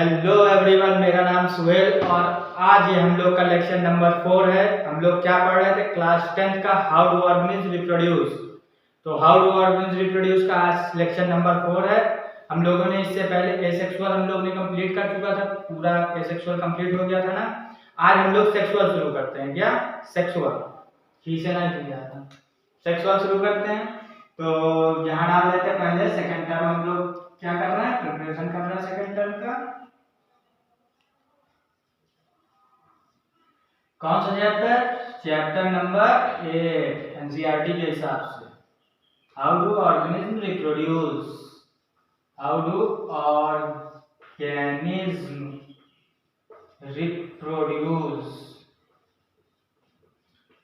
Hello everyone, मेरा नाम सुहेल और आज ये हम लोग का लेक्चर नंबर 4 है। हम लोग क्या पढ़ रहे थे? क्लास 10 का हाउ डू ऑर्गेनिज्म रिप्रोड्यूस। तो हाउ डू ऑर्गेनिज्म रिप्रोड्यूस का आज लेक्चर नंबर 4 है। हम लोगों ने इससे पहले एसेक्सुअल हम लोग ने कंप्लीट कर चुका था, पूरा एसेक्सुअल कंप्लीट हो गया था ना। आज हम लोग सेक्सुअल शुरू करते हैं। क्या सेक्सुअल खींचे ना किया था, सेक्सुअल शुरू करते हैं। तो यहाँ डाल देते हैं पहले सेकंड टर्म। हम लोग क्या कर रहे हैं? प्रिपरेशन कर रहे हैं सेकंड टर्म का। कौन सा चैप्टर? चैप्टर नंबर 8 एनसीईआरटी के हिसाब से। How do organism reproduce. How do organism reproduce.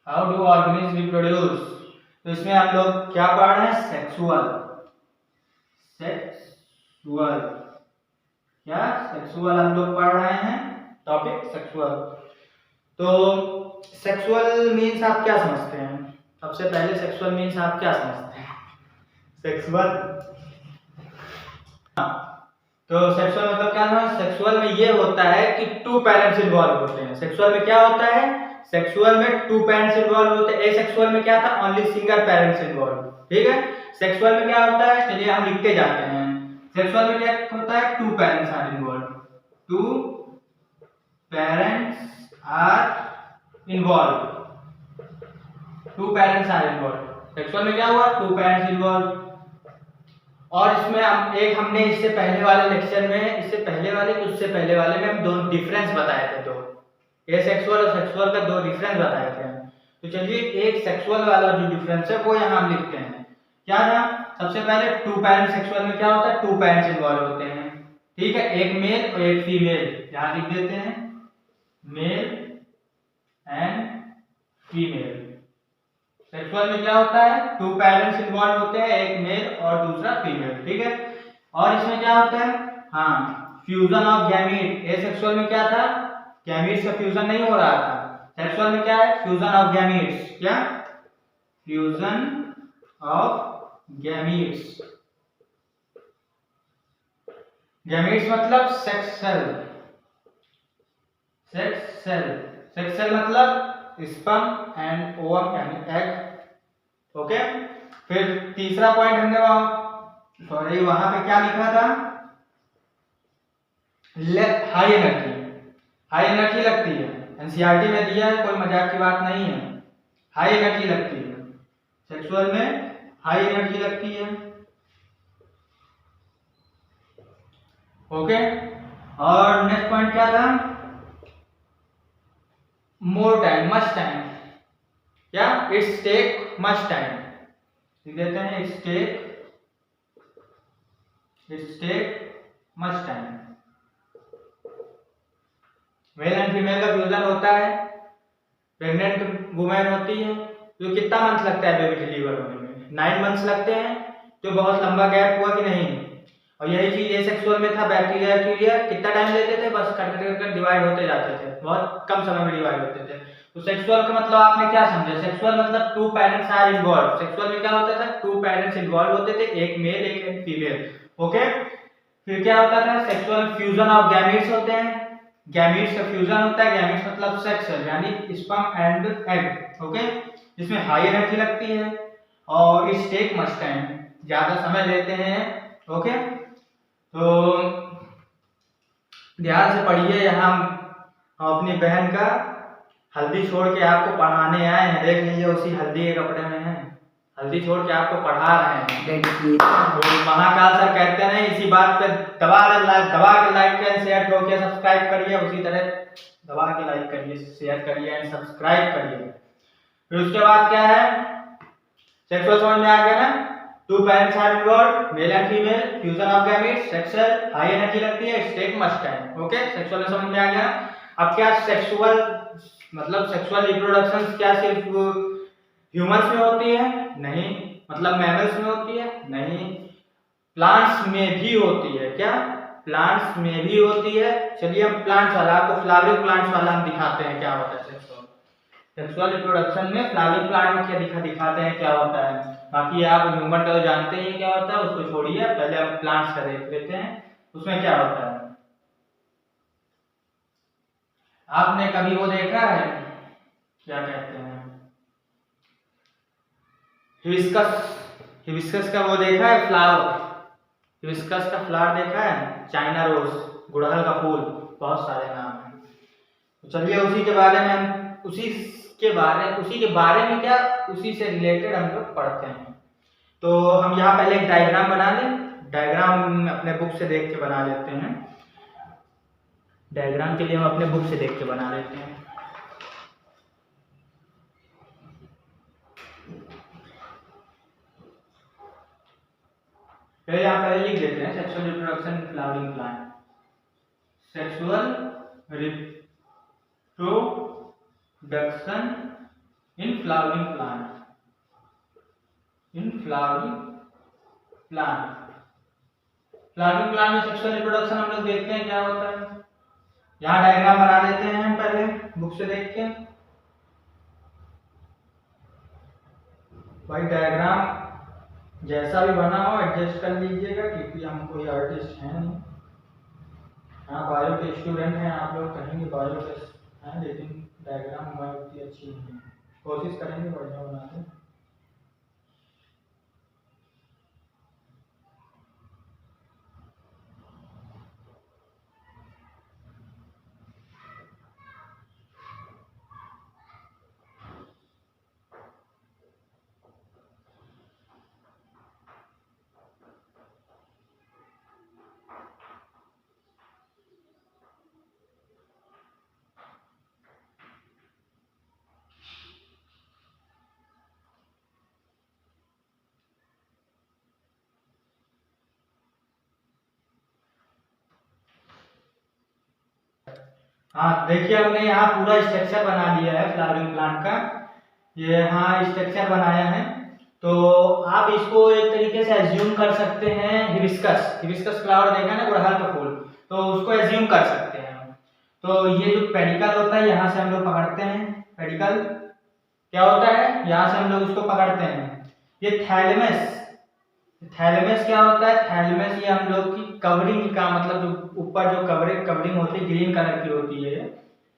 How do organism reproduce. तो इसमें हम लोग क्या पढ़ रहे हैं? सेक्सुअल। सेक्सुअल क्या? सेक्सुअल हम लोग पढ़ रहे हैं, टॉपिक सेक्सुअल। तो सेक्सुअल मीन्स आप क्या समझते हैं? सबसे पहले सेक्सुअल मीन्स आप क्या समझते हैं? सेक्सुअल तो सेक्सुअल मतलब क्या है? सेक्सुअल में ये होता है कि टू पेरेंट्स इन्वॉल्व होते हैं। सेक्सुअल में क्या होता है? सेक्सुअल में टू पेरेंट्स इन्वॉल्व होते हैं। एसेक्सुअल में क्या था? Only single parents involve. ठीक है। सेक्सुअल में क्या होता है? चलिए हम लिखते जाते हैं। सेक्सुअल में क्या होता है? Two parents are involve. Two parents are involve. Two parents are involve. Sexual में क्या हुआ? Two parents involve. और इसमें हमने इससे पहले वाले लेक्चर में, इससे पहले वाले उससे पहले वाले में हम दो डिफरेंस बताए थे। दो एसेक्सुअल और सेक्सुअल का दो डिफरेंस बताए थे। तो चलिए एक सेक्सुअल वाला जो डिफरेंस है वो यहाँ हम लिखते हैं। क्या ना, सबसे पहले टू पेरेंट सेक्सुअल में क्या होता है? टू पेरेंट्स इन्वॉल्व होते हैं। ठीक है, एक मेल और एक फीमेल। यहाँ लिख देते हैं मेल एंड फीमेल। सेक्सुअल में क्या होता है? टू पेरेंट्स इन्वॉल्व होते हैं, एक मेल और दूसरा फीमेल। ठीक है। और इसमें क्या होता है? हाँ, फ्यूजन ऑफ गैमीट। एसेक्सुअल में क्या था? गैमीट्स का फ्यूजन नहीं हो रहा था। सेक्सुअल में क्या है? Fusion of gametes. क्या? Fusion of gametes. गैमीट्स मतलब sex cell. Sex cell. Sex cell मतलब स्पर्म एंड ओवम यानी एग। ओके। फिर तीसरा पॉइंट हमने वहां पे क्या लिखा था? High energy. हाई एनर्जी लगती है, एनसीईआरटी में दिया है, कोई मजाक की बात नहीं है। हाई एनर्जी लगती है सेक्सुअल में, हाई एनर्जी लगती है। ओके। और नेक्स्ट पॉइंट क्या था? More time, much time. क्या? It's take much time. लिख देते हैं it's take much time. Male and female का फ्यूजन होता है। प्रेग्नेंट वुमेन होती है तो कितना मंथ लगता है बेबी डिलीवर होने में? 9 मंथ्स लगते हैं। तो बहुत लंबा गैप हुआ कि नहीं? और यही चीज एसेक्सुअल में था। बैक्टीरिया कितना टाइम लेते थे? बस कट डिवाइड होते जाते थे, बहुत कम समय में डिवाइड होते थे। तो सेक्सुअल का मतलब आपने क्या समझा? सेक्सुअल मतलब two parents are involve. Sexual में क्या होता था? टू पेरेंट्स इन्वॉल्व होते थे, एक मेल एक फीमेल। ओके। फिर क्या होता था? सेक्सुअल फ्यूजन ऑफ गैमीट्स होते हैं। गैमीट्स का फ्यूजन होता है। गैमीट्स मतलब सेक्स सेल यानी स्पर्म एंड एग। ओके। जिसमें हाई एनर्जी लगती है और इट्स टेक मच टाइम, ज्यादा समय लेते हैं। ओके। तो ध्यान से पढ़िए। यहाँ हम अपनी बहन का हल्दी छोड़ के आपको पढ़ाने आए हैं। देख लीजिए उसी हल्दी के कपड़े में है, हल्दी छोड़ के आपको पढ़ा रहे हैं। महाकाल सर कहते हैं इसी बात पे दबा के लाइक करें, शेयर करिए, सब्सक्राइब करिए। उसी तरह दबा के लाइक करिए, शेयर करिए एंड सब्सक्राइब करिए। फिर उसके बाद क्या है? सेक्सुअल समझ में आ गया ना? Two parents are involved, male and female, fusion of gametes, sexual, high energy लगती है, it's take much time. Okay. Sexual में समझ में आ गया। अब क्या सेक्सुअल मतलब सेक्सुअल रिप्रोडक्शन क्या सिर्फ ह्यूमंस में होती है? नहीं। मतलब मैमल्स में होती है? नहीं। प्लांट्स में भी होती है। क्या? प्लांट्स में भी होती है। चलिए हम प्लांट्स वाला, आपको फ्लावरिंग प्लांट्स वाला हम दिखाते हैं क्या होता है सेक्सुअल रिप्रोडक्शन में। फ्लावरिंग प्लांट में क्या दिखाते हैं क्या होता है। बाकी आप ह्यूमन का तो जानते ही क्या होता है, उसको छोड़िए, पहले हम प्लांट्स का देख लेते हैं उसमें क्या होता है। आपने कभी वो देखा है, क्या कहते हैं, हिबिस्कस, हिबिस्कस का वो देखा है फ्लावर, हिबिस्कस का फ्लावर देखा है, चाइना रोज, गुड़हल का फूल, बहुत सारे नाम हैं। तो चलिए उसी के बारे में हम उसी के बारे में क्या, उसी से रिलेटेड हम लोग पढ़ते हैं। तो हम यहाँ पहले एक डायग्राम बना लें, डायग्राम अपने बुक से देख के बना लेते हैं। डायग्राम के लिए हम अपने बुक से देख के बना लेते हैं। यहाँ पहले लिख देते हैं sexual reproduction in flowering plant, sexual reproduction in flowering plant, in flowering plant. Flowering plant में सेक्सुअल रिप्रोडक्शन हम लोग देखते हैं क्या होता है। यहाँ डायग्राम बना देते हैं हम पहले बुक से देख के। भाई डायग्राम जैसा भी बना हो एडजस्ट कर लीजिएगा, क्योंकि हम कोई आर्टिस्ट हैं नहीं। हाँ बायो के स्टूडेंट हैं आप लोग, कहेंगे बायो के हैं, लेकिन डायग्राम हमारी उतनी अच्छी नहीं है, कोशिश करेंगे बढ़िया बना दें। हाँ देखिए हमने यहाँ पूरा स्ट्रक्चर बना लिया है फ्लावरिंग प्लांट का, ये यहाँ स्ट्रक्चर बनाया है। तो आप इसको एक तरीके से एज्यूम कर सकते हैं, हिबिस्कस, हिबिस्कस फ्लावर देखा ना, गुड़हल का फूल, तो उसको एज्यूम कर सकते हैं हम। तो ये जो पेडिकल होता है यहाँ से हम लोग पकड़ते हैं, पेडिकल क्या होता है, यहाँ से हम लोग उसको पकड़ते हैं। ये थैलेमस, थैलेमस क्या होता है, थैलेमस ये हम लोग की कवरिंग का मतलब जो ऊपर जो कवरिंग होती है ग्रीन कलर की होती है,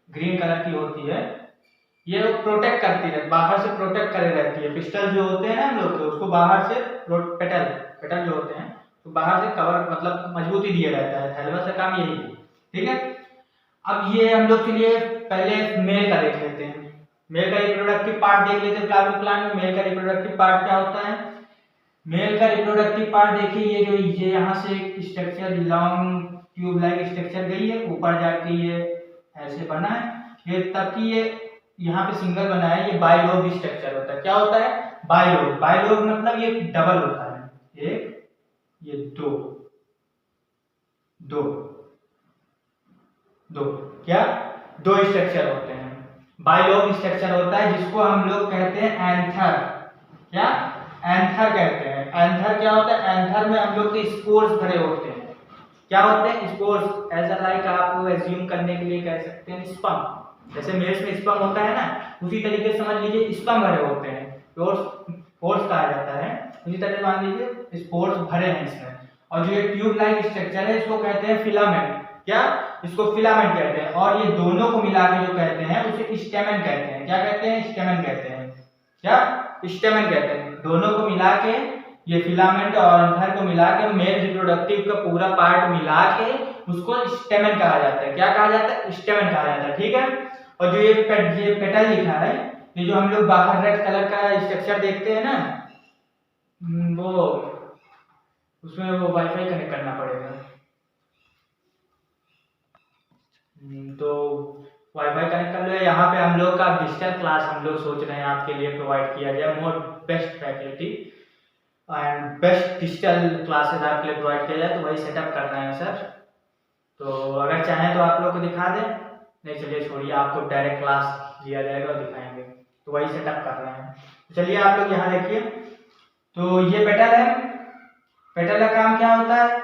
ग्रीन कलर की होती है, ये लोग प्रोटेक्ट करती है, बाहर से प्रोटेक्ट करे रहती है। पिस्टल जो होते हैं ना हम लोग के, उसको बाहर से पेटल पेटल जो होते हैं तो बाहर से कवर मतलब मजबूती दिया रहता है, थैलेमस का काम यही है। ठीक है, अब ये हम लोग के लिए पहले मेल का देख लेते हैं, मेल का रिप्रोडक्टिव पार्ट देख लेते हैं फ्लावरिंग प्लांट में। मेल का रिप्रोडक्टिव पार्ट क्या होता है, मेल का रिप्रोडक्टिव पार्ट देखिए, ये यहाँ से एक structure long tube like structure गई है, ऊपर जाके ये ऐसे बना है, ये तभी ये यहाँ पे सिंगल बना है, ये बाइलोब स्ट्रक्चर होता है। क्या होता है, बाइलोब, बाइलोब मतलब ये डबल होता है, एक ये दो दो दो क्या दो स्ट्रक्चर होते हैं, बाइलोब स्ट्रक्चर होता है, जिसको हम लोग कहते हैं एंथर। क्या, एंथर कहते हैं। एंथर क्या होता है, एंथर में हम लोग के स्पोर्स भरे होते हैं। क्या होते हैं स्पोर्स, ऐसा लाइक आप एज्यूम करने के लिए कह सकते हैं स्पर्म, जैसे मेल्स में स्पर्म होता है ना, उसी तरीके से समझ लीजिए स्पर्म भरे होते हैं, स्पोर्स कहा जाता है, उसी तरह मान लीजिए स्पोर्स भरे हैं इसमें। और जो ये ट्यूब लाइक स्ट्रक्चर है इसको कहते हैं फिलामेंट। क्या, इसको फिलामेंट कहते हैं। और ये दोनों को मिला के जो कहते हैं उसे स्टेमन कहते हैं। क्या कहते हैं, स्टेमन कहते हैं। क्या, स्टेमन कहते हैं। दोनों को मिला के, ये फिलामेंट और एंथर को मिला के मेल रिप्रोडक्टिव का पूरा पार्ट मिला के उसको स्टेमन कहा जाता है। क्या कहा जाता है, स्टेमन कहा जाता है। ठीक है, और जो ये पेटल लिखा है, ये जो हम लोग बाहर रेड कलर का स्ट्रक्चर देखते हैं ना, वो उसमें वो वाईफाई कनेक्ट करना पड़ेगा, तो वाईफाई कनेक्ट कर लो। यहाँ पे हम लोग का डिजिटल क्लास हम लोग सोच रहे हैं आपके लिए प्रोवाइड किया जाए, more best faculty and best digital classes आपके लिए प्रोवाइड किया जाए, तो वही सेटअप कर रहे हैं सर। तो अगर चाहें तो आप लोग को दिखा दें, नहीं चलिए छोड़िए, आपको डायरेक्ट क्लास दिया जाएगा और दिखाएंगे, तो वही सेटअप कर रहे हैं। चलिए आप लोग यहाँ देखिए, तो ये पेटल है, पेटल का काम क्या होता है,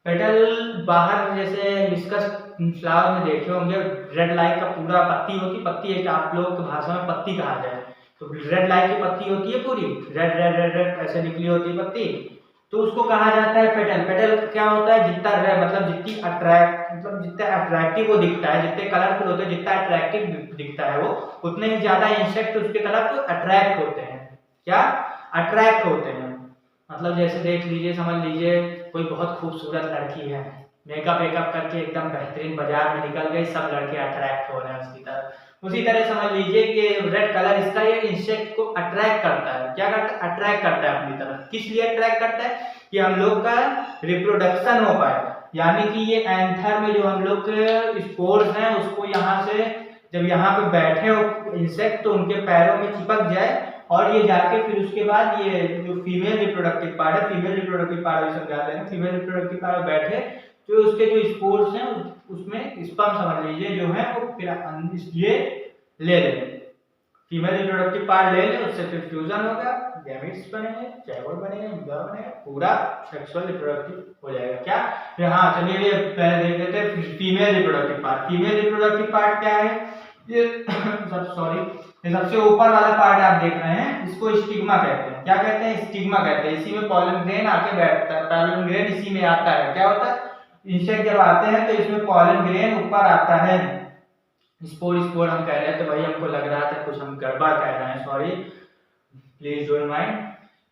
पेटल बाहर जैसे डिस्कस फ्लावर में देखे होंगे रेड लाइट का पूरा पत्ती होती, पत्ती एक आप लोग की भाषा में पत्ती कहा जाए, तो रेड लाइट की पत्ती होती है पूरी, रेड रेड रेड रेड ऐसे निकली होती है पत्ती। तो उसको कहा जाता है पेटल। पेटल क्या होता है, जितना मतलब जितनी जितना अट्रैक्टिव वो दिखता है, जितने कलरफुल होते हैं, जितना अट्रैक्टिव दिखता है वो, उतने ही ज्यादा इंसेक्ट उसके तरफ अट्रैक्ट होते हैं। क्या अट्रैक्ट होते हैं? मतलब जैसे देख लीजिए, समझ लीजिए कोई बहुत खूबसूरत लड़की है, मेकअप वेकअप करके एकदम बेहतरीन बाजार में निकल गई, सब लड़के अट्रैक्ट हो रहे हैं उसकी तरफ। उसी तरह समझ लीजिए कि रेड कलर इसका ये इंसेक्ट को अट्रैक्ट करता है। क्या करता है? अट्रैक्ट करता है अपनी तरफ। किस लिए अट्रैक्ट करता है? कि हम लोग का रिप्रोडक्शन हो पाए, यानी कि ये एंथर में जो हम लोग के स्पोर्स हैं उसको यहाँ से जब यहाँ पे बैठे हो इंसेक्ट तो उनके पैरों में चिपक जाए और ये जाके फिर उसके बाद ये जो फीमेल रिप्रोडक्टिव पार्ट है, फीमेल रिप्रोडक्टिव पार्ट भी समझाते हैं, फीमेल रिप्रोडक्टिव पार्ट बैठे जो उसके जो स्पोर्स हैं उसमें स्पर्म समझ लीजिए जो है वो फिर ये ले ले, फीमेल रिप्रोडक्टिव पार्ट ले ले, उससे फिर फ्यूजन होगा, गैमेट्स बनेंगे, जाइगोट बनेंगे, एम्ब्रियो बनेगा, पूरा सेक्सुअल रिप्रोडक्टिव हो जाएगा। क्या? फिर हाँ चलिए ये पहले देख लेते हैं female reproductive part. Female reproductive part क्या है? ये सबसे ऊपर वाला पार्ट आप देख रहे हैं, इसको स्टिग्मा कहते हैं। क्या कहते हैं? स्टिग्मा कहते हैं। इसी में पॉलन ग्रेन आके बैठता है, पॉलन ग्रेन इसी में आता है। क्या होता है? इंसेक्ट जब आते हैं तो इसमें पॉलन ग्रेन ऊपर आता है। स्पोर हम कह रहे हैं तो भाई हमको लग रहा था कुछ हम गड़बड़ कह रहे हैं, सॉरी प्लीज डोंट माइंड।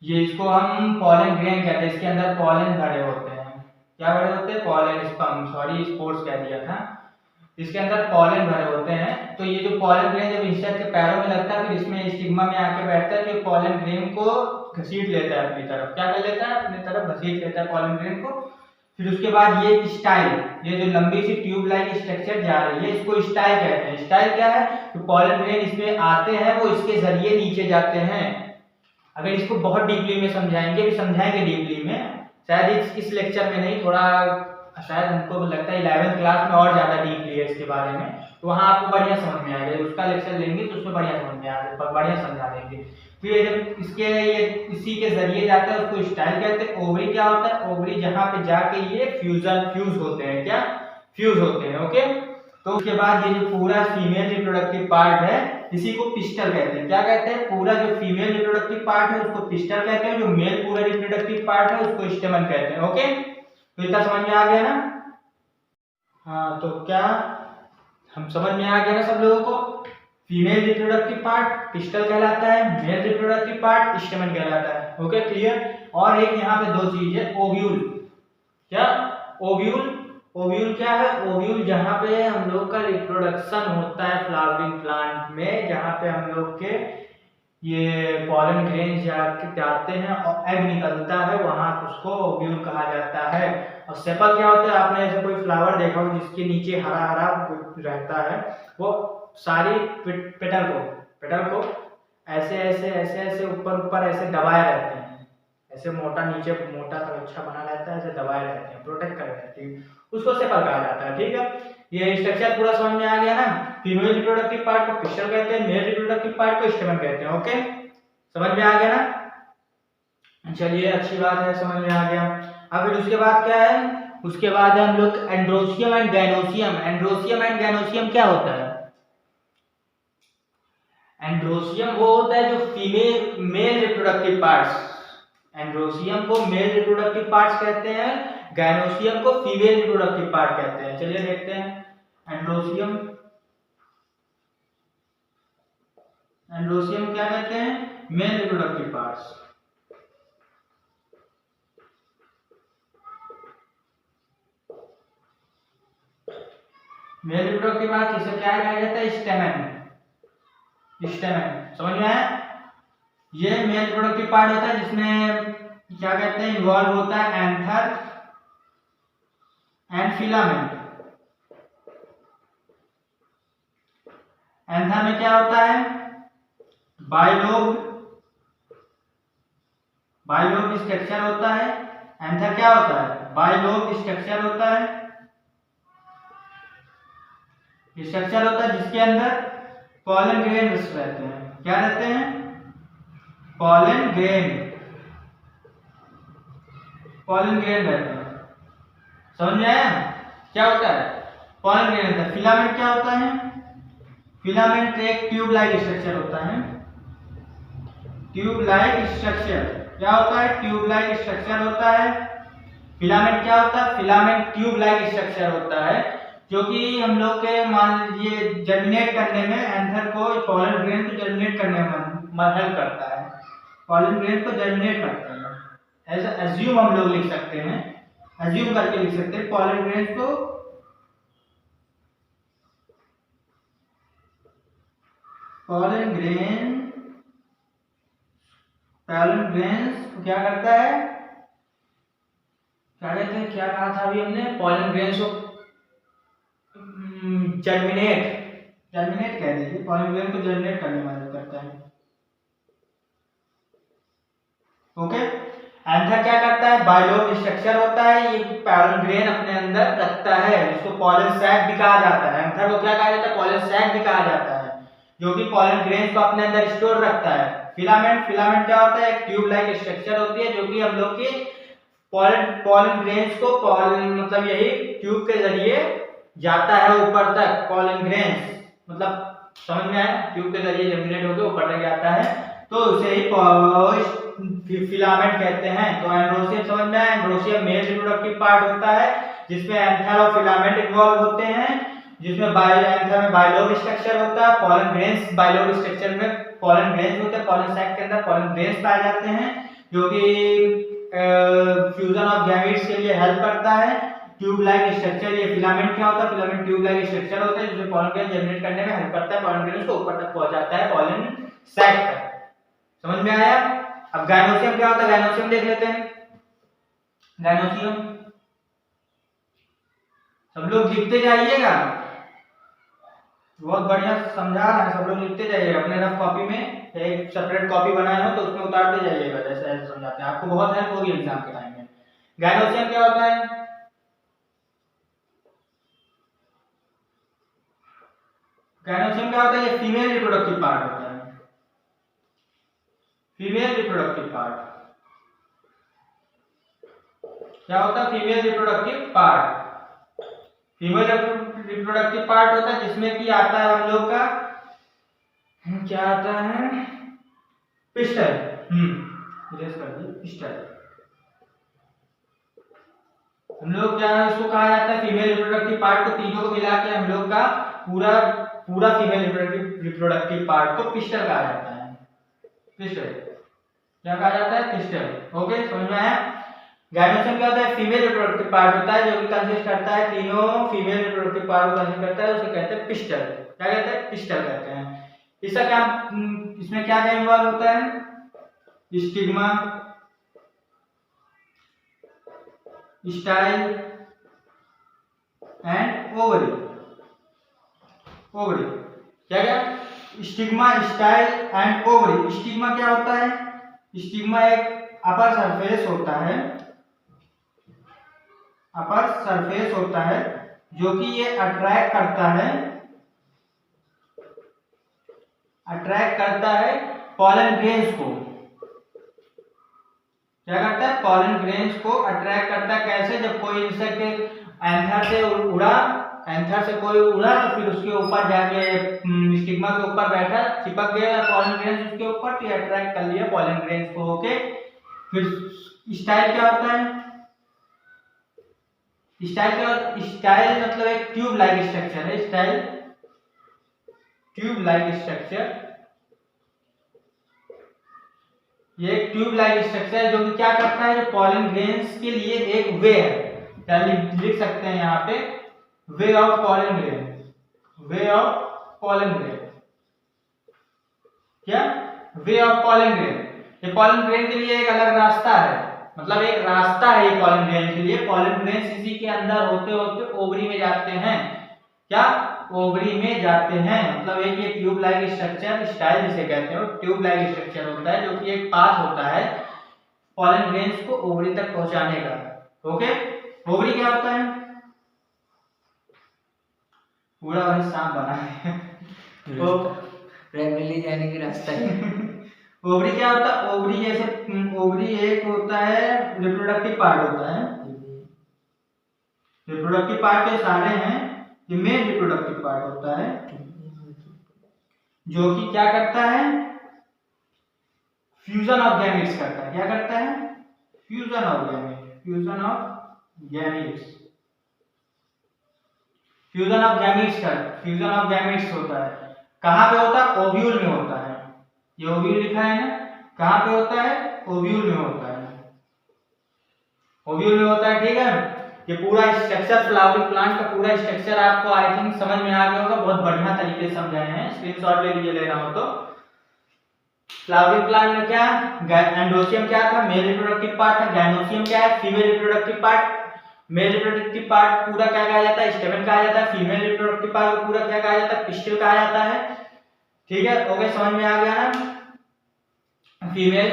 ये इसको हम पॉलन ग्रेन कहते हैं, इसके अंदर पॉलन भरे होते हैं। क्या भरे होते हैं? पॉलन स्पर्म, सॉरी स्पोर्स कह दिया था। इसके अंदर पॉलन भरे होते हैं। तो ये जो पॉलन ग्रेन जब इंसेक्ट के पैरों में लगता है फिर इसमें स्टिग्मा में आके बैठता है, जो पॉलन ग्रेन को घसीट लेता है अपनी तरफ। क्या कर लेता है? अपनी तरफ घसीट लेता है पॉलन ग्रेन को। फिर उसके बाद ये स्टाइल, ये जो लंबी सी ट्यूब लाइक स्ट्रक्चर जा रही है इसको स्टाइल कहते हैं। स्टाइल क्या है? तो पॉलन ग्रेन इसमें आते हैं, वो इसके जरिए नीचे जाते हैं। अगर इसको बहुत डीपली में समझाएंगे डीपली में, शायद इस लेक्चर में नहीं, थोड़ा शायद हमको लगता है 11th क्लास में और ज्यादा डीपली है इसके बारे में, तो वहाँ आपको बढ़िया समझ में आएगा। उसका लेक्चर लेंगे तो उसमें बढ़िया समझ में आएगा, बढ़िया समझा देंगे। फिर जब इसके ये इसी के जरिए जाता है उसको स्टाइल कहते हैं। ओवरी क्या होता है? ओवरी जहाँ पे जाके ये फ्यूज होते हैं। क्या? फ्यूज होते हैं। ओके, तो उसके बाद ये जो पूरा फीमेल रिप्रोडक्टिव पार्ट है इसी को पिस्टल कहते हैं। क्या कहते हैं? पूरा जो फीमेल रिप्रोडक्टिव पार्ट है उसको पिस्टल कहते हैं, जो मेल पूरा रिप्रोडक्टिव पार्ट है उसको स्टेमन कहते हैं। ओके, तो इतना समझ में आ गया ना? हाँ, तो क्या हम समझ में आ गया ना सब लोगों को? फीमेल रिप्रोडक्टिव पार्ट पिस्टल कहलाता है, मेल रिप्रोडक्टिव पार्ट स्टेमन कहलाता है। Okay, clear? और एक यहाँ पे दो चीज है, ओव्यूल। क्या? ओव्यूल क्या है? ओव्यूल जहाँ पे हम लोग का रिप्रोडक्शन होता है फ्लावरिंग प्लांट में, जहाँ पे हम लोग के ये पॉलन ग्रेन जाते हैं और एग निकलता है, वहां उसको ओव्यूल कहा जाता है। और सेपल क्या होता है? आपने ऐसे कोई फ्लावर देखा हो जिसके नीचे हरा हरा रहता है, वो सारी पेटल को ऐसे ऊपर ऐसे दबाए रहते हैं, ऐसे मोटा नीचे मोटा अच्छा बना रहता है, ऐसे दबाए रहते हैं, प्रोटेक्ट कर रहते हैं, उसको सेपल कहा जाता है। ठीक है, ये स्ट्रक्चर पूरा समझ में आ गया ना? फीमेल रिप्रोडक्टिव पार्ट को पिस्टल कहते हैं, मेल रिप्रोडक्टिव पार्ट को स्टेमन कहते हैं। ओके, समझ में आ गया ना? चलिए, अच्छी बात है, समझ में आ गया। अब फिर उसके बाद क्या है? उसके बाद हम लोग androecium and gynoecium. Androecium and gynoecium क्या होता है? एंड्रोसियम वो होता है जो female male reproductive parts, androecium को मेल रिप्रोडक्टिव पार्ट्स कहते हैं, गैनोसियम को फीमेल रिप्रोडक्टिव पार्ट कहते हैं। चलिए देखते हैं। एंड्रोसियम क्या कहते हैं? Male reproductive parts. Mail reproductive part किसे क्या कहा जाता है? स्टेमन। समझ में आया? ये मेल रिप्रोडक्टिव पार्ट होता है जिसमें क्या कहते हैं? इन्वॉल्व होता है एंथर एंड फिलामेंट। एंथर में क्या होता है? बाइलोब स्ट्रक्चर होता है। एंथर क्या होता है? बाइलोब स्ट्रक्चर होता है। स्ट्रक्चर होता है जिसके अंदर पॉलन ग्रेन रहते हैं। क्या रहते हैं? पॉलन ग्रेन रहते हैं। समझ में आया? क्या होता है? पॉलन ग्रेन रहता है। फिलामेंट क्या होता है? फिलामेंट एक ट्यूब लाइक स्ट्रक्चर होता है। ट्यूब लाइक स्ट्रक्चर क्या होता है? ट्यूब लाइक स्ट्रक्चर होता है। फिलामेंट क्या होता है? फिलामेंट ट्यूब लाइक स्ट्रक्चर होता है, जो कि हम लोग के मान लीजिए जर्मिनेट करने में एंथर को, पॉलन ग्रेन को जर्मिनेट करने में हेल्प करता है। पॉलन ग्रेन को जर्मिनेट करता है। ऐसा एज्यूम हम लोग लिख सकते हैं, एज्यूम करके लिख सकते हैं पॉलन ग्रेन को, पॉलन ग्रेन्स को क्या करता है, क्या कहते हैं, क्या कहा था अभी हमने? पॉलन ग्रेन्स को जर्मिनेट कह दीजिए, पॉलन ग्रेन को जर्मिनेट करने में मदद करता है। ओके, एंथर क्या करता है? बाइलोब स्ट्रक्चर होता है, ये पॉलन ग्रेन अपने अंदर रखता है, इसको पॉलन सैक भी कहा जाता है। एंथर को क्या कहा जाता है? पॉलन सैक भी कहा जाता है, जो कि पॉलन ग्रेन्स को अपने अंदर स्टोर रखता है। फिलामेंट क्या होता है? एक ट्यूब लाइक स्ट्रक्चर होती है, जो कि हम लोग की पॉलन ग्रेन्स को मतलब यही ट्यूब के जरिए जाता है ऊपर तक। पॉलन ग्रेन्स मतलब समझ में आया? ट्यूब के जरिए जर्मिनेट होकर ऊपर तक जाता है, तो उसे ही फिलामेंट कहते हैं। तो एंड्रोसियम समझ में आया? एंड्रोसियम मेल रिप्रोडक्टिव पार्ट होता है, जिसमें एंथर और फिलामेंट इन्वॉल्व होते हैं, जिसमें एंथर में बाइलोब स्ट्रक्चर होता है, पॉलन ग्रेन्स बाइलोब स्ट्रक्चर में पॉलन ग्रेन्स होते हैं, पॉलन सैक के अंदर पॉलन ग्रेन्स पाए जाते हैं, जो कि फ्यूजन ऑफ गैमेट्स के लिए हेल्प करता है। ट्यूब लाइक स्ट्रक्चर, ये फिलामेंट क्या होता है? फिलामेंट ट्यूब लाइक स्ट्रक्चर होता है, जिसमें पॉलन ग्रेन जर्मिनेट करने में हेल्प करता है, पॉलन ग्रेन को ऊपर तक पहुंचाता है पॉलन सैक तक। समझ में आया? अब गाइनोसियम क्या होता है? गाइनोसियम देख लेते हैं। गाइनोसियम सब लोग लिखते जाइएगा, बहुत बढ़िया समझा रहा है, सब लोग लिखते जाइएगा। अपने रफ कॉपी में एक सेपरेट कॉपी बनाए हो तो उसमें उतारते जाइएगा, जैसे ऐसे समझाते हैं, आपको बहुत हेल्प होगी एग्जाम के टाइम में। गाइनोसियम क्या होता है? गाइनोसियम क्या होता है? ये फीमेल रिप्रोडक्टिव पार्ट होता है, फीमेल रिप्रोडक्टिव पार्ट। क्या होता है? Female reproductive part. Female reproductive part होता है, जिसमें कि आता है हम लोग का क्या आता है? पिस्टल। पिस्टल हम लोग क्या है, इसको कहा जाता है फीमेल रिप्रोडक्टिव पार्ट को, तीनों को मिला के हम लोग का पूरा फीमेल रिप्रोडक्टिव पार्ट को पिस्टल कहा जाता है। पिस्टल क्या कहा जाता है? पिस्टल। ओके, समझ में आया? गाइनोसियम क्या होता है? फीमेल रिप्रोडक्टिव पार्ट होता है, जो कि कंसिस्ट करता है तीनों फीमेल रिप्रोडक्टिव पार्ट को कंसिस्ट करता है, उसे कहते हैं पिस्टल। क्या कहते हैं? पिस्टल कहते हैं। इसका क्या, इसमें क्या क्या इन्वॉल्व होता है? Stigma, style and ovary. Ovary क्या क्या? Stigma, style and ovary. Stigma क्या होता है? स्टिग्मा एक अपर सरफेस होता है, अपर सरफेस होता है, जो कि ये अट्रैक्ट करता है पॉलन ग्रेन्स को। क्या करता है? पॉलन ग्रेन्स को अट्रैक्ट करता है। कैसे? जब कोई इंसेक्ट एंथर से उड़ा तो फिर उसके ऊपर जाके स्टिग्मा के ऊपर बैठा, चिपक गया पॉलन ग्रेन्स उसके ऊपर, तो अट्रैक्ट कर लिया पॉलन ग्रेन्स को। ओके, फिर स्टाइल क्या होता है? स्टाइल मतलब एक ट्यूब लाइक स्ट्रक्चर है। स्टाइल ट्यूब लाइक स्ट्रक्चर, ये एक ट्यूब लाइक स्ट्रक्चर है, जो कि क्या करता है? जो पॉलन ग्रेन्स के लिए एक वे है, क्या लिख सकते हैं यहाँ पे? Way of pollen grain. Way of pollen grain क्या? Way of pollen grain. ये पॉलन ग्रेन के लिए एक अलग रास्ता है, मतलब एक रास्ता है ये पॉलन ग्रेन के लिए। पॉलन ग्रेन इसी के अंदर होते होते ओवरी में जाते हैं। क्या? ओवरी में जाते हैं। मतलब एक ये ट्यूब लाइक स्ट्रक्चर, स्टाइल जिसे कहते हैं, ट्यूब लाइक स्ट्रक्चर होता है, जो कि एक पाथ होता है पॉलन ग्रेन्स को ओवरी तक पहुंचाने का। ओके, ओवरी क्या होता है? पूरा वही सांप बना है तो प्रेगनेंटली जाने की रास्ता है। ओवरी क्या होता है? ओवरी जैसे ओवरी एक होता है रिप्रोडक्टिव पार्ट होता है, रिप्रोडक्टिव पार्ट के सारे हैं, ये मेन रिप्रोडक्टिव पार्ट होता है, जो कि क्या करता है? फ्यूजन ऑफ गैमेट्स करता है। क्या करता है? Fusion of gametes. Fusion of gametes. Fusion of gametes का फ्यूजन ऑफ गैमेट्स होता है। कहाँ पे होता है? ओव्यूल में होता है। ये ओव्यूल लिखा है ना, कहाँ पे होता है? ओव्यूल में होता है। ओव्यूल में होता है, ठीक है। ये पूरा स्ट्रक्चर, फ्लावरिंग प्लांट का पूरा स्ट्रक्चर आपको आई थिंक समझ में आ गया होगा, बहुत बढ़िया तरीके से समझाए हैं। स्क्रीनशॉट ले लीजिए, लेना हो तो। फ्लावरिंग प्लांट में क्या, एंडोसियम क्या था? मेल रिप्रोडक्टिव पार्ट है। गाइनोसियम क्या है? Female reproductive part. Mail reproductive part पूरा क्या कहा जाता है? स्टेमेन कहा जाता है। फीमेल रिप्रोडक्टिव पार्ट को पूरा क्या कहा जाता है? पिस्टिल कहा जाता है। ठीक है, ओके, समझ में आ गया ना। फीमेल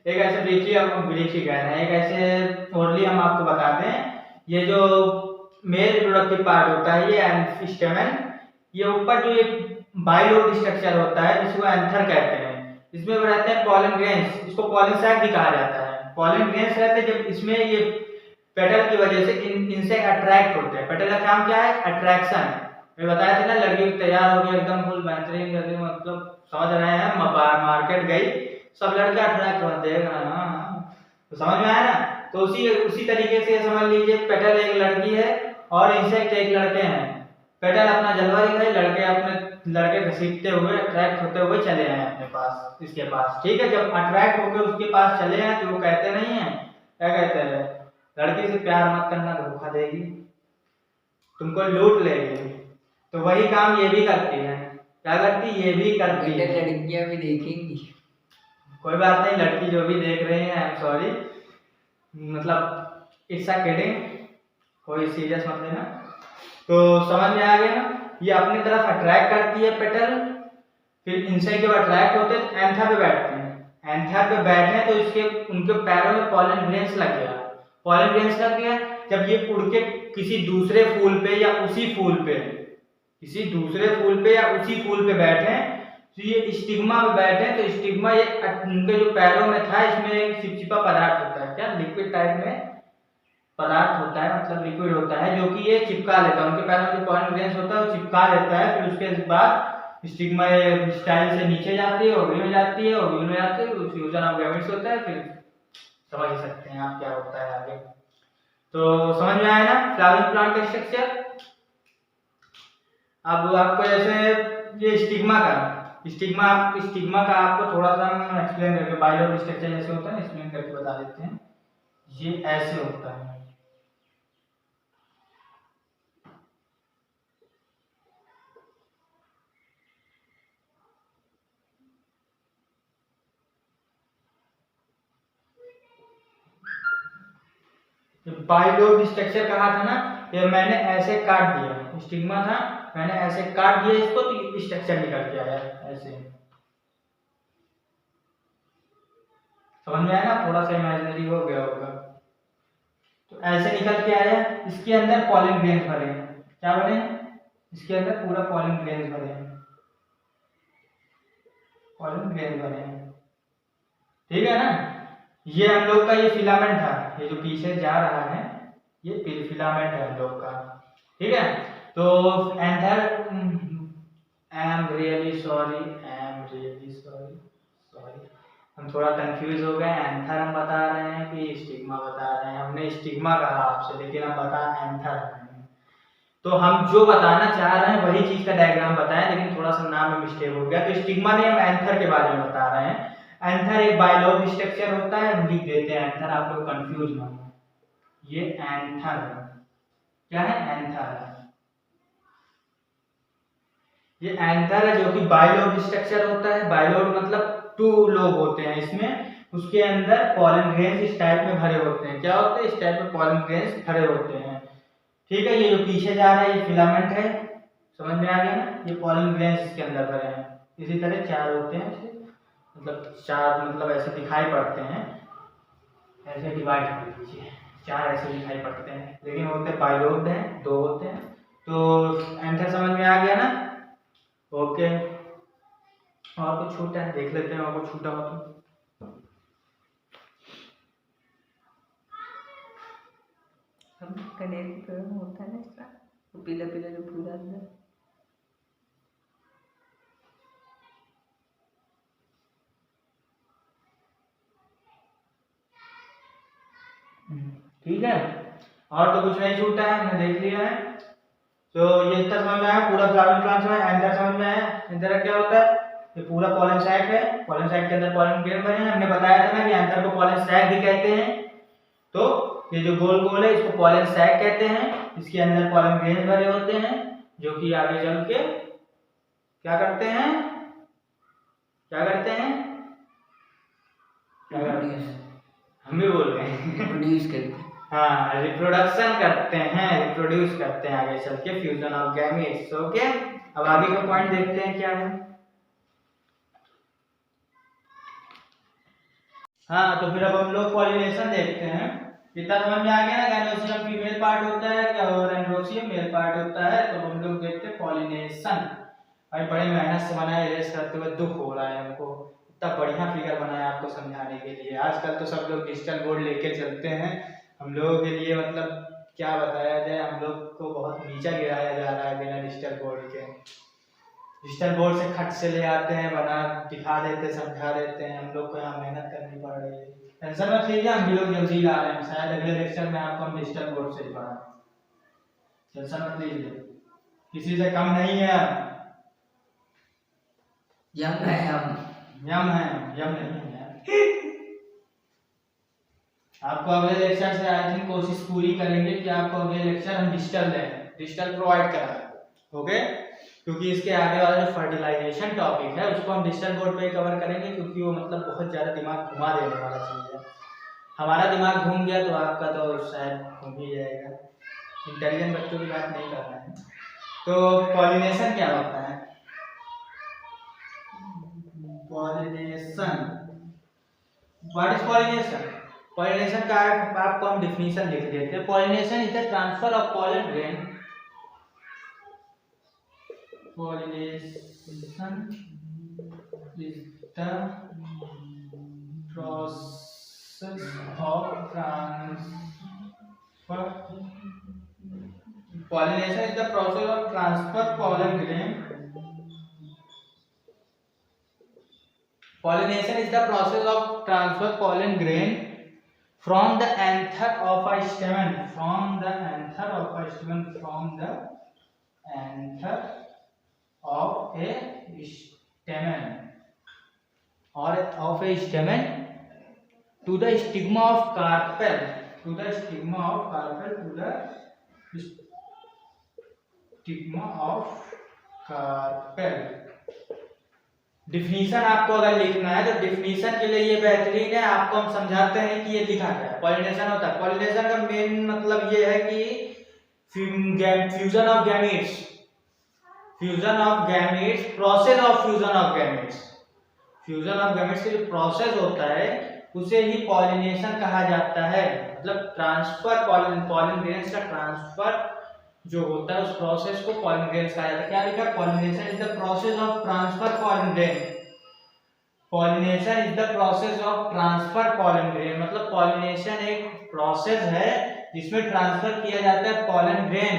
एक ऐसे देखिए, हम वृक्षी कह रहे हैं, एक ऐसे ओरली हम आपको बताते हैं। ये जो मेल रिप्रोडक्टिव पार्ट होता है, ये स्टेमेन, ये ऊपर जो ये बाइलोब स्ट्रक्चर होता है जिसको एंथर कहते हैं, इसमें वो रहते हैं पॉलन ग्रेन्स, इसको पॉलन सैक भी कहा जाता है। पॉलन ग्रेन्स रहते हैं जब इसमें ये पेटल की वजह से इनसे अट्रैक्ट होते हैं। पेटल का काम क्या है? अट्रैक्शन। मैं बताया था ना, लड़की तैयार हो गई एकदम फुल बेहतरीन लड़की, मतलब समझ रहे हैं, मार्केट गई, सब लड़के अट्रैक्ट होते हैं, तो समझ में आया ना। तो उसी तरीके से समझ लीजिए, पेटल एक लड़की है और इंसेक्ट एक लड़के हैं। पेटल अपना जलवा दिखाई, लड़के घसीटते हुए, अट्रैक्ट होते हुए चले आए अपने पास, इसके पास, ठीक है। जब अट्रैक्ट होकर उसके पास चले आए तो वो कहते नहीं है, क्या कहते हैं? लड़की से प्यार मत करना, धोखा देगी, तुमको लूट लेगी। तो वही काम ये भी करती है। क्या करती? ये भी करती है। लड़कियां भी देखेंगी, कोई बात नहीं, लड़की जो भी देख रहे हैं, आई एम सॉरी, मतलब इट्स अ किडिंग, कोई सीरियस मत लेना। तो समझ में आ गया ना, ये अपनी तरफ अट्रैक्ट करती है पेटल, फिर इनसे जब अट्रैक्ट होते हैं तो एंथर पे बैठते हैं। एंथर पे बैठे तो इसके उनके पैरों में पॉलन ग्रेन्स लग गया। पॉलन ग्रेन्स लग गया, जब ये उड़ के किसी दूसरे फूल पे या उसी फूल पे, किसी दूसरे फूल पे या उसी फूल पे बैठे, तो ये स्टिग्मा पे बैठे, तो स्टिग्मा ये उनके जो पैरों में था, इसमें एक चिपचिपा पदार्थ होता है, क्या लिक्विड टाइप में पदार्थ होता है, मतलब लिक्विड होता है, जो कि ये चिपका लेता है उनके पैरों में। जो पॉलन ग्रेन्स होता है वो चिपका लेता है, फिर उसके बाद स्टिग्मा स्टाइल से नीचे जाती है, ओव्यूल में जाती है, ओव्यूल में जाती है, फ्यूजन ऑफ गैमेट्स होता है। फिर समझ ही सकते हैं आप क्या होता है आगे। तो समझ में आया ना फ्लावरिंग प्लांट का स्ट्रक्चर। अब आपको जैसे ये स्टिग्मा का आपको थोड़ा सा हम एक्सप्लेन करके, बायोलॉजी स्ट्रक्चर जैसे होता है एक्सप्लेन करके बता देते हैं। ये ऐसे होता है, बायोलॉजी स्ट्रक्चर कहा था ना, ये मैंने ऐसे काट दिया, स्टिग्मा था, मैंने ऐसे काट दिया इसको, तो स्ट्रक्चर निकल के आया ऐसे। समझ में आया ना, थोड़ा सा इमेजिनरी हो गया होगा। तो ऐसे निकल के आया, इसके अंदर पॉलन ग्रेन्स भरे हैं। क्या भरे हैं? इसके अंदर पूरा पॉलन ग्रेन्स भरे हैं, पॉलन ग्रेन्स भरे हैं, ठीक है ना। ये हम लोग का ये फिलामेंट था, ये जो पीछे जा रहा है ये फिलामेंट है हम लोग का, ठीक है। तो anther, I am really sorry, हम थोड़ा कंफ्यूज हो गए। एंथर हम बता रहे हैं कि स्टिग्मा बता रहे हैं? हमने स्टिग्मा कहा आपसे, लेकिन हम बता एंथर रहे हैं। तो हम जो बताना चाह रहे हैं वही चीज का डायग्राम बताएं, लेकिन थोड़ा सा नाम में मिस्टेक हो गया। तो स्टिग्मा नहीं, हम एंथर के बारे में बता रहे हैं। एंथर एक बायोलॉग स्ट्रक्चर होता है, हम लिख देते हैं एंथर, आप लोग कंफ्यूज ना हो। ये एंथर क्या है? एंथर है, ये एंथर है, जो कि बायोलॉग स्ट्रक्चर होता है। बायोलॉग मतलब 2 लोब होते हैं इसमें, उसके अंदर पॉलन ग्रेन्स इस टाइप में भरे होते हैं। क्या होते हैं? इस टाइप में पॉलन ग्रेन्स भरे होते हैं, ठीक है। ये जो पीछे जा रहा है ये फिलामेंट है, समझ में आ गया ना। ये पॉलन ग्रेन्स इसके अंदर भरे हैं, इसी तरह 4 होते हैं ऐसे, मतलब 4 मतलब ऐसे दिखाई पड़ते हैं, ऐसे डिवाइड कर लीजिए, 4 ऐसे दिखाई पड़ते हैं, लेकिन होते बाइलोब्ड हैं, 2 होते हैं। तो एंथर समझ में आ गया ना, ओके। और कुछ छूटा है देख लेते हैं, और कुछ छूटा हो तो। कनेक्ट होता है ना इसका, पीला पीला जो पूरा अंदर। ठीक है, और तो कुछ नहीं छूटा है, हमने देख लिया है। तो ये इतना समझ में आया, पूरा फ्लावरिंग प्लांट में एंथर समझ में आया। एंथर क्या होता है? ये पूरा पॉलन सैक है, पॉलन सैक के अंदर पॉलन ग्रेन बने हैं। हमने बताया था ना कि एंथर को पॉलन सैक भी कहते हैं। तो ये जो गोल गोल है इसको पॉलन सैक कहते हैं। इसके अंदर पॉलन ग्रेन भरे होते हैं जो कि आगे चल के क्या करते हैं? क्या करते हैं? क्या करते हैं? हम भी बोल रहे हैं प्रोड्यूस करते हैं। हाँ, रिप्रोडक्शन करते हैं, रिप्रोड्यूस करते हैं आगे चल के, फ्यूजन ऑफ गैमेट्स। ओके, अब आगे का पॉइंट देखते हैं क्या है। हाँ, तो फिर अब हम लोग पॉलिनेशन देखते हैं। इतना समझ में आ गया ना, गैनोसियम फीमेल पार्ट होता है क्या, और एंड्रोसियम मेल पार्ट होता है। तो हम लोग देखते हैं पॉलिनेशन। भाई बड़े मेहनत से बनाया, इरेज करते हुए दुख हो रहा है हमको, इतना बढ़िया फिगर बनाया आपको समझाने के लिए। आजकल तो सब लोग डिजिटल बोर्ड लेके चलते हैं, हम लोगों के लिए मतलब क्या बताया जाए, हम लोग को बहुत नीचा गिराया जा रहा है बिना डिजिटल बोर्ड के। डिजिटल बोर्ड से खट से ले आते हैं, बना दिखा देते, समझा देते हैं, हम लोग को यहाँ मेहनत करनी पड़ रही है। टेंशन मत लीजिए, हम भी लोग जल्दी ला रहे हैं, शायद अगले लेक्चर में आपको हम डिजिटल बोर्ड से ही पढ़ाएं। टेंशन मत लीजिए, किसी से कम नहीं है हम। यम है हम, यम है, यम नहीं है यार। आपको अगले लेक्चर से आई थिंक कोशिश पूरी करेंगे कि आपको अगले लेक्चर हम डिजिटल दें, डिजिटल प्रोवाइड कराएं। ओके, क्योंकि इसके आगे वाला जो फर्टिलाइजेशन टॉपिक है उसको हम डिजिटल बोर्ड पे कवर करेंगे, क्योंकि वो मतलब बहुत ज़्यादा दिमाग घुमा देने वाला चीज़ है। हमारा दिमाग घूम गया तो आपका तो शायद घूम ही जाएगा। इंटेलिजेंट बच्चों की बात नहीं करना है। तो पॉलिनेशन क्या होता है? Pollination, what is pollination? Pollination का आपको हम डिफिनीशन लिख देते हैं। Pollination is the transfer of pollen grain, pollination is the process of transfer, pollination is the process of transfer pollen grain, pollination is the process of transfer pollen grain from the anther of a stamen, from the anther of a stamen, from the anther of a stamen or of a stamen to the stigma of carpel, to the stigma of carpel, to the stigma of carpel। Definition आपको अगर लिखना है तो definition के लिए ये बेहतरीन है, आपको हम समझाते हैं कि ये लिखा क्या है। पॉलिनेशन होता है, पॉलिनेशन का मेन मतलब ये है कि fusion of gametes, fusion of gametes, process of fusion of gametes, fusion of gametes का जो प्रोसेस होता है उसे ही पॉलिनेशन कहा जाता है। मतलब ट्रांसफर, पॉलन ग्रेन्स का ट्रांसफर जो होता है उस प्रोसेस को पॉलन ग्रेन्स कहा जाता है। क्या लिखा? Pollination is the process of transfer pollen grain, pollination is the process of transfer pollen grain. मतलब पॉलिनेशन एक प्रोसेस है जिसमें ट्रांसफर किया जाता है pollen grain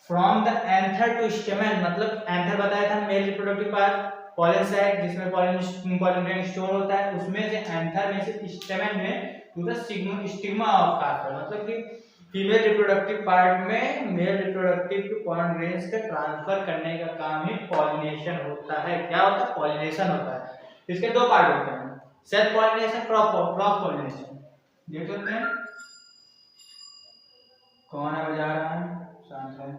from the anther to stamen. मतलब एंथर बताया था male reproductive part, pollen sac जिसमें पॉलन ग्रेन स्टोर होता है, उसमें से एंथर में से स्टेमन में to the stigma of carpel. मतलब कि फीमेल रिप्रोडक्टिव पार्ट में मेल रिप्रोडक्टिव पॉलन ग्रेन्स का ट्रांसफर करने का काम ही पॉलिनेशन होता है। क्या होता है? पॉलिनेशन होता है। इसके दो पार्ट होते हैं, सेल्फ पॉलिनेशन, क्रॉस पॉलिनेशन। देख सकते हैं कौन है बजा रहा है, शांत है।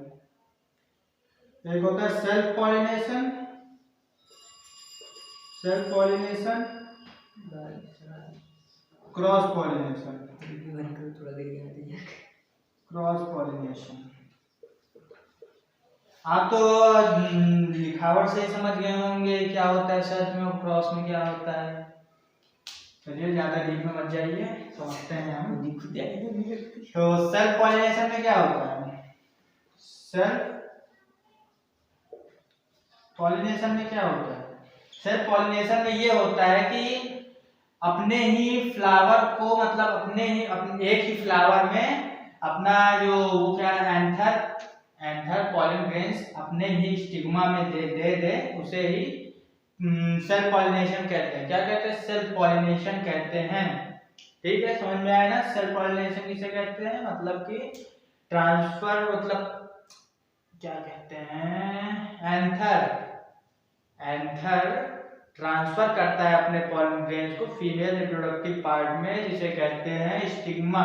एक होता है self pollination, self pollination, cross pollination, थोड़ा देर क्रॉस पॉलिनेशन। आप तो लिखावट से ही समझ गए होंगे क्या होता है सेल्फ में और क्रॉस में क्या होता है। चलिए ज्यादा डीप में मत जाइए, समझते हैं हम। तो सेल्फ पॉलिनेशन में क्या होता है? सेल्फ पॉलिनेशन में क्या होता है? सेल्फ पॉलिनेशन में ये होता है कि अपने ही फ्लावर को, मतलब अपने एक ही फ्लावर में अपना जो वो क्या है एंथर पॉलन ग्रेन्स अपने ही स्टिग्मा में दे उसे ही सेल्फ पॉलिनेशन कहते हैं। क्या कहते हैं? सेल्फ पॉलिनेशन कहते हैं। ठीक है, समझ में आया ना। सेल पॉलिनेशन किसे कहते हैं, मतलब कि ट्रांसफर, मतलब क्या कहते हैं, एंथर ट्रांसफर करता है अपने पॉलन ग्रेन्स को फीमेल रिप्रोडक्टिव पार्ट में, जिसे कहते हैं स्टिग्मा।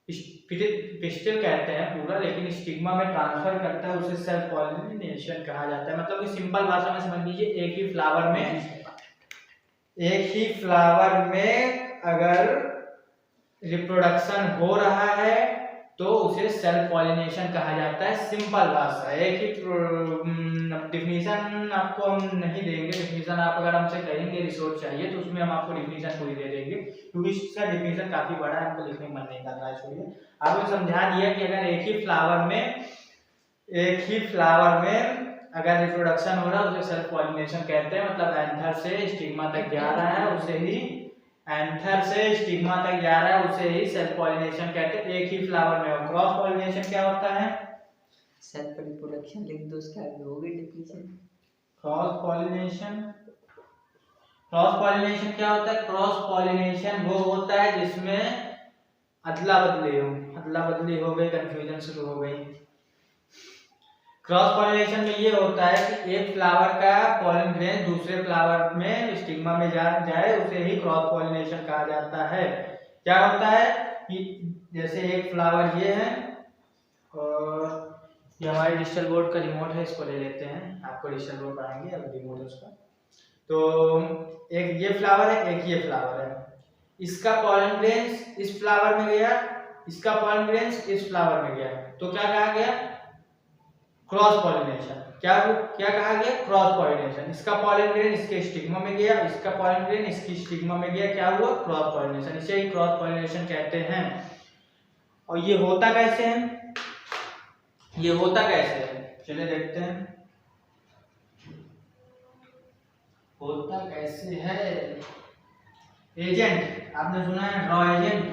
पिस्टिल कहते हैं पूरा, लेकिन स्टिग्मा में ट्रांसफर करता है, उसे सेल पॉलिनेशन कहा जाता है। मतलब कि सिंपल भाषा में समझ लीजिए, एक ही फ्लावर में अगर रिप्रोडक्शन हो रहा है तो उसे सेल्फ पॉलिनेशन कहा जाता है। सिंपल भाषा, एक ही डिफिनीशन आपको हम नहीं देंगे। डिफिनीशन आप अगर हमसे कहेंगे रिसोर्स चाहिए तो उसमें हम आपको डिफिनीशन पूरी दे देंगे, क्योंकि इसका डिफिनीशन काफी बड़ा है, हमको लिखने में मन नहीं कर रहा है। छोड़िए, आपको समझा दिया कि अगर एक ही फ्लावर में अगर रिप्रोडक्शन हो रहा है उसे सेल्फ पॉलिनेशन कहते हैं। मतलब एंथर से स्टिग्मा तक जा रहा है उसे ही सेल्फ पॉलिनेशन कहते हैं, एक ही फ्लावर में। और क्रॉस पॉलिनेशन क्या होता है, सेल्फ रिप्रोडक्शन लिख दो, उसका हो गई डेफिनेशन। क्रॉस पॉलिनेशन क्या होता है, क्रॉस पॉलिनेशन वो होता है जिसमें अदला बदली हो गई, कंफ्यूजन शुरू हो गई। क्रॉस पॉलिनेशन में ये होता है कि एक फ्लावर का पॉलन ग्रेन दूसरे फ्लावर में स्टिग्मा में जाए, उसे ही क्रॉस पॉलिनेशन कहा जाता है। क्या होता है कि जैसे एक फ्लावर ये है और ये हमारे डिजिटल बोर्ड का रिमोट है, इसको ले लेते हैं, आपको डिजिटल बोर्ड पढ़ाएंगे, अब रिमोट है उसका। तो एक ये फ्लावर है, एक ये फ्लावर है, इसका पॉलन ग्रेन्स इस फ्लावर में गया, इसका पॉलन ग्रेन्स इस फ्लावर में गया, तो क्या कहा गया, क्रॉस पॉलिनेशन। क्या कहा गया, क्रॉस पॉलिनेशन। इसका पॉलन ग्रेन इसके स्टिग्मा में गया, इसका पॉलन ग्रेन इसकी स्टिग्मा में गया, क्या हुआ, क्रॉस पॉलिनेशन। इसे ही क्रॉस पॉलिनेशन कहते हैं। और ये होता कैसे है, चलिए देखते हैं होता कैसे है। एजेंट आपने सुना है, रॉ एजेंट।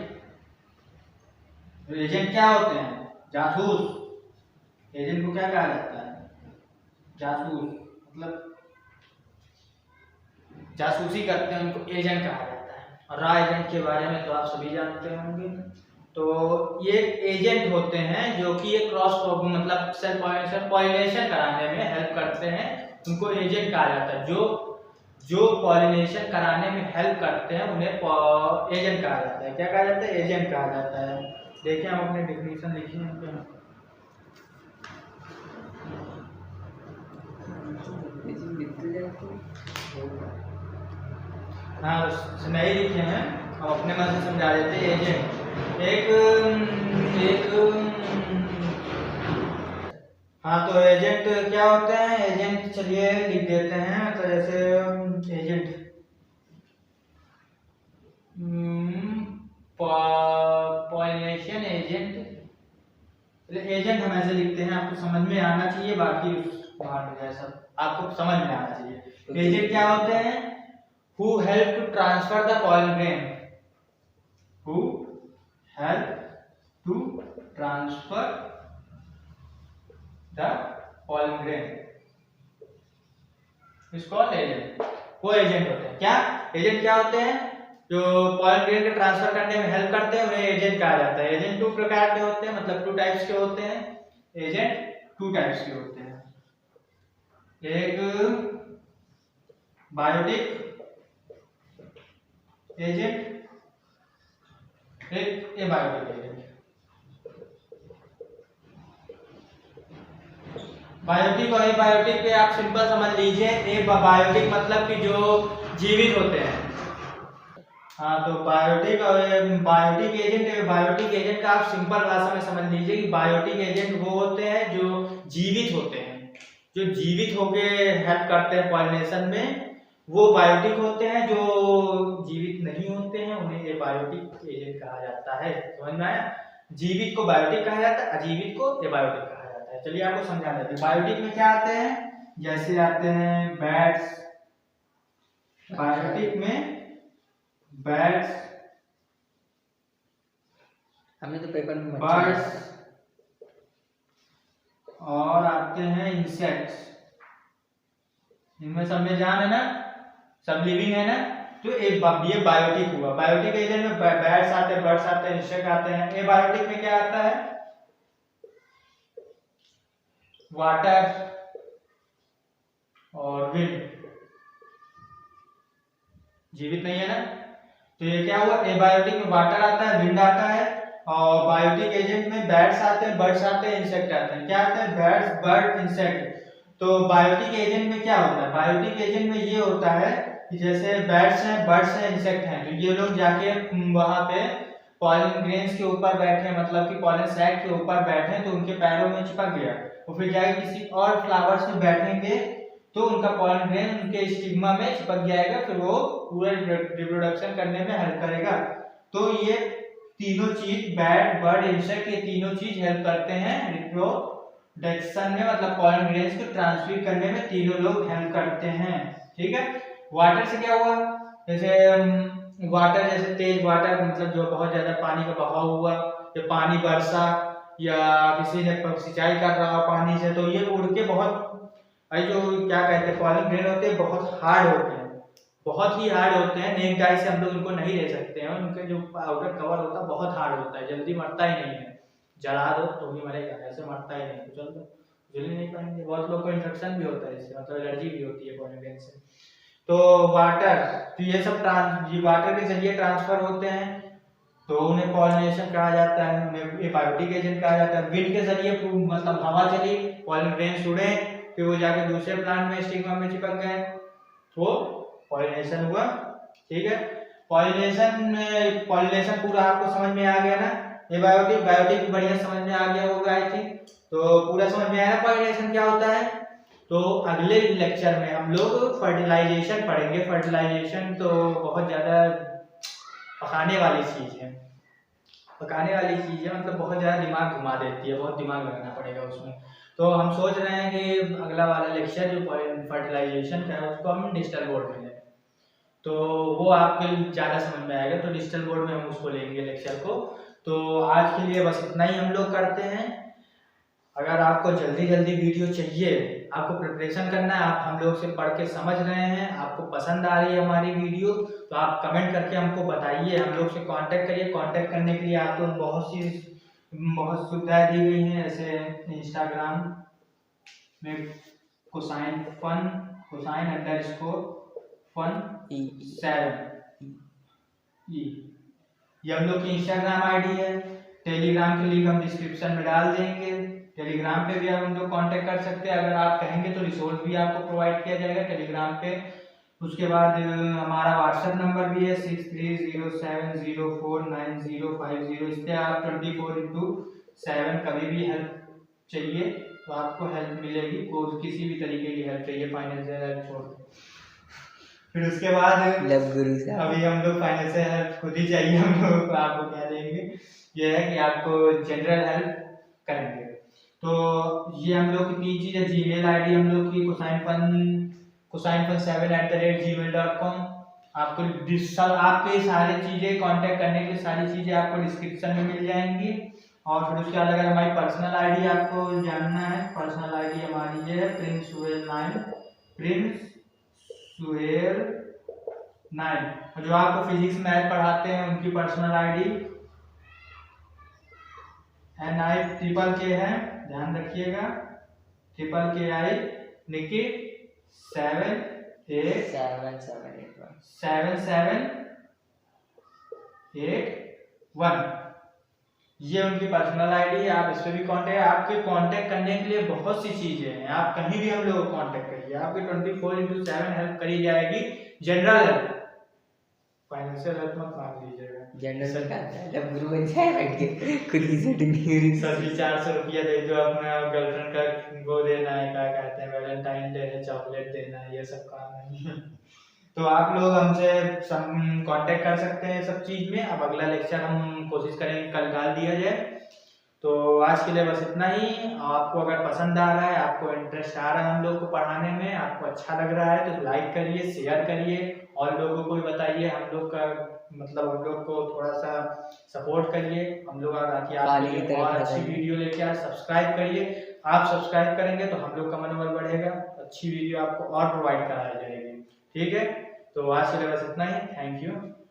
एजेंट क्या होते हैं, जासूस। एजेंट को क्या कहा जाता है, जासूस। मतलब जासूसी करते हैं उनको एजेंट कहा जाता है। और रॉ एजेंट के बारे में तो आप सभी जानते होंगे। तो ये एजेंट होते हैं जो कि ये क्रॉस मतलब सेल पॉलिनेशन कराने में हेल्प करते हैं, उनको एजेंट कहा जाता है। जो पॉलिनेशन कराने में हेल्प करते हैं उन्हें एजेंट कहा जाता है। क्या कहा जाता है, एजेंट कहा जाता है। देखिए हम अपने डिफिनीशन लिखिए यहाँ पे। हाँ नहीं लिखे हैं, हम अपने मन से समझा देते हैं। एजेंट हाँ, तो एजेंट क्या होते हैं, एजेंट चलिए लिख देते हैं। तो जैसे एजेंट पॉलिनेशन एजेंट हम ऐसे लिखते हैं, आपको समझ में आना चाहिए, बाकी बाहर हो जाए सब, आपको समझ में आना चाहिए। एजेंट क्या होते हैं, who help to transfer the pollen grain, who help to transfer the pollen grain, इसको एजेंट, वो एजेंट होते हैं। क्या एजेंट क्या होते हैं, जो पॉलन ग्रेन के ट्रांसफर करने में हेल्प करते हैं, उन्हें एजेंट कहा जाता है। एजेंट 2 प्रकार के होते हैं, मतलब 2 टाइप्स के होते हैं। एजेंट 2 टाइप्स के होते हैं, एक बायोटिक एजेंट, एक एबायोटिक एजेंट। बायोटिक और एबायोटिक पे आप सिंपल समझ लीजिए। एबायोटिक मतलब कि जो जीवित होते हैं। हाँ, तो बायोटिक और बायोटिक एजेंट, एबायोटिक एजेंट का आप सिंपल भाषा में समझ लीजिए कि बायोटिक एजेंट वो होते हैं जो जीवित होते हैं, जो जीवित होके हेल्प करते हैं पॉलिनेशन में, वो बायोटिक होते हैं। जो जीवित नहीं होते हैं उन्हें एबायोटिक एजेंट कहा जाता है। समझ में आया, जीवित को बायोटिक कहा जाता है, अजीवित को एबायोटिक कहा जाता है। चलिए आपको समझा देते हैं। बायोटिक में क्या आते हैं, जैसे आते हैं बैट्स, बायोटिक में बैट्स, हमें तो पेपर में बर्ड्स, और आते हैं इंसेक्ट्स। इनमें सब में जान है ना, सब लिविंग है ना, तो ये बायोटिक हुआ। बायोटिक एजेंट में बैट्स आते हैं, बर्ड्स आते हैं, इंसेक्ट आते हैं। एबायोटिक में क्या आता है? वाटर और विंड, जीवित नहीं है ना। तो ये क्या हुआ? एबायोटिक में वाटर आता है, विंड आता है, और बायोटिक एजेंट में बैट्स आते हैं, बर्ड्स आते हैं, इंसेक्ट आते हैं। क्या आते हैं? Bats, bird, insect. तो बायोटिक एजेंट में क्या होता है? बायोटिक एजेंट में ये होता है कि जैसे बैट्स हैं, बर्ड्स हैं, इंसेक्ट हैं, तो ये लोग जाके वहां पे पॉलन ग्रेन्स के ऊपर बैठे, मतलब कि पॉलन सैक के ऊपर बैठे, तो उनके पैरों में चिपक गया, वो फिर जाके किसी और फ्लावर्स में बैठेंगे तो उनका पॉलन ग्रेन उनके स्टिग्मा में चिपक जाएगा, फिर वो पूरा रिप्रोडक्शन करने में हेल्प करेगा। तो ये तीनों चीज, बैट, बर्ड, इंसेक्ट, ये तीनों चीज हेल्प करते हैं रिप्रोडक्शन में, मतलब पॉलन ग्रेन्स को ट्रांसफर करने में तीनों लोग हेल्प करते हैं। ठीक है। वाटर से क्या हुआ? जैसे वाटर, जैसे तेज वाटर, मतलब जो बहुत ज्यादा पानी का बहाव हुआ, या पानी बरसा, या किसी ने सिंचाई कर रहा हो पानी से, तो ये उड़ के बहुत, जो क्या कहते हैं पॉलन ग्रेन होते हैं, बहुत हार्ड होते हैं, बहुत ही हार्ड होते हैं। नेक डाई से हम लोग उनको नहीं ले सकते हैं, उनके जो आउटर कवर होता है बहुत हार्ड होता है, जल्दी मरता ही नहीं है। जला दो तो भी मरेगा, ऐसे मरता ही नहीं, तो चल नहीं पाएंगे। बहुत लोग को इन्फेक्शन भी होता है इससे, मतलब एलर्जी भी होती है पॉलन ग्रेन से। तो वाटर, तो ये सब वाटर के जरिए ट्रांसफर होते हैं, तो उन्हें पॉलिनेशन कहा जाता है, उन्हें एबायोटिक एजेंट कहा जाता है। विंड के जरिए, मतलब हवा चली, पॉलन ग्रेन्स उड़े, फिर वो जाके दूसरे प्लांट में स्टिग्मा में चिपक गए, वो पॉलिनेशन हुआ। ठीक है। पॉलिनेशन पूरा आपको समझ में आ गया ना? एबायोटिक, बायोटिक बढ़िया समझ में आ गया होगा आई थिंक। तो पूरा समझ में आया ना पॉलिनेशन क्या होता है? तो अगले लेक्चर में हम लोग फर्टिलाइजेशन पढ़ेंगे। फर्टिलाइजेशन तो बहुत ज्यादा पकाने वाली चीज है, पकाने वाली चीज है, मतलब बहुत ज्यादा दिमाग घुमा देती है, बहुत दिमाग लगाना पड़ेगा उसमें। तो हम सोच रहे हैं कि अगला वाला लेक्चर जो फर्टिलाइजेशन का है उसको हम डिजिटल बोर्ड में लें, तो वो आपके ज़्यादा समझ में आएगा, तो डिजिटल बोर्ड में हम उसको लेंगे लेक्चर को। तो आज के लिए बस इतना ही हम लोग करते हैं। अगर आपको जल्दी जल्दी वीडियो चाहिए, आपको प्रिपरेशन करना है, आप हम लोग से पढ़ के समझ रहे हैं, आपको पसंद आ रही है हमारी वीडियो, तो आप कमेंट करके हमको बताइए, हम लोग से कांटेक्ट करिए। कांटेक्ट करने के लिए आपको बहुत सुविधाएं दी गई हैं, जैसे इंस्टाग्राम में cosign_fun7 ये हम लोग की इंस्टाग्राम आईडी है। टेलीग्राम के लिंक हम डिस्क्रिप्शन में डाल देंगे, टेलीग्राम पे भी आप हम लोग कांटेक्ट कर सकते हैं। अगर आप कहेंगे तो रिसोर्स भी आपको प्रोवाइड किया जाएगा टेलीग्राम पे। उसके बाद हमारा व्हाट्सएप नंबर भी है 6307049050। इस पर आप 24/7 कभी भी हेल्प चाहिए तो आपको हेल्प मिलेगी, किसी भी तरीके की हेल्प चाहिए, फाइनेंशियल हेल्प छोड़ के। फिर उसके बाद अभी हम लोग फाइनेंशियल हेल्प खुद ही चाहिए हम लोगों को, आपको क्या देंगे, ये है कि आपको जनरल हेल्प करेंगे। तो ये हम लोग की 3 चीज़ें, जीमेल आईडी हम लोग की cosign7@gmail.com। आपके सारी चीज़ें कांटेक्ट करने के लिए सारी चीज़ें आपको डिस्क्रिप्शन में मिल जाएंगी। और फिर उसके बाद अगर हमारी पर्सनल आईडी आपको जानना है, पर्सनल आईडी हमारी ये है प्रिंस सुहेल 9। जो आपको फिजिक्स मैथ पढ़ाते हैं उनकी पर्सनल आईडी NIKK है, ध्यान रखिएगा, KKI निकी 7781। ये उनकी पर्सनल आईडी है, आप इस पे भी कांटेक्ट, आपके कांटेक्ट करने के लिए बहुत सी चीजें हैं, आप कहीं भी हम लोग को कांटेक्ट करिए, आपकी 24/7 हेल्प करी जाएगी। जनरल हेल्प, फाइनेंशियल हेल्प मत मांग लीजिएगा। जनरल का जब गुरु बन जाए बैठ के खुद की सेटिंग नहीं हो रही, सर 400 रुपया दे दो, अपना गर्लफ्रेंड का वो देना है, क्या कहते हैं वैलेंटाइन डे है, चॉकलेट देना है, ये सब काम नहीं है। तो आप लोग हमसे कांटेक्ट कर सकते हैं सब चीज में। अब अगला लेक्चर हम कोशिश करेंगे कल डाल दिया जाए। तो आज के लिए बस इतना ही। आपको अगर पसंद आ रहा है, आपको इंटरेस्ट आ रहा है हम लोग को पढ़ाने में, आपको अच्छा लग रहा है तो लाइक करिए, शेयर करिए, और लोगों को भी बताइए, हम लोग का मतलब हम लोग को थोड़ा सा सपोर्ट करिए, हम लोग आगे आपके लिए और अच्छी वीडियो लेके आए। सब्सक्राइब करिए, आप सब्सक्राइब करेंगे तो हम लोग का मनोबल बढ़ेगा, अच्छी वीडियो आपको और प्रोवाइड कराई जाएगी। ठीक है, तो आज के लिए बस इतना ही। Thank you.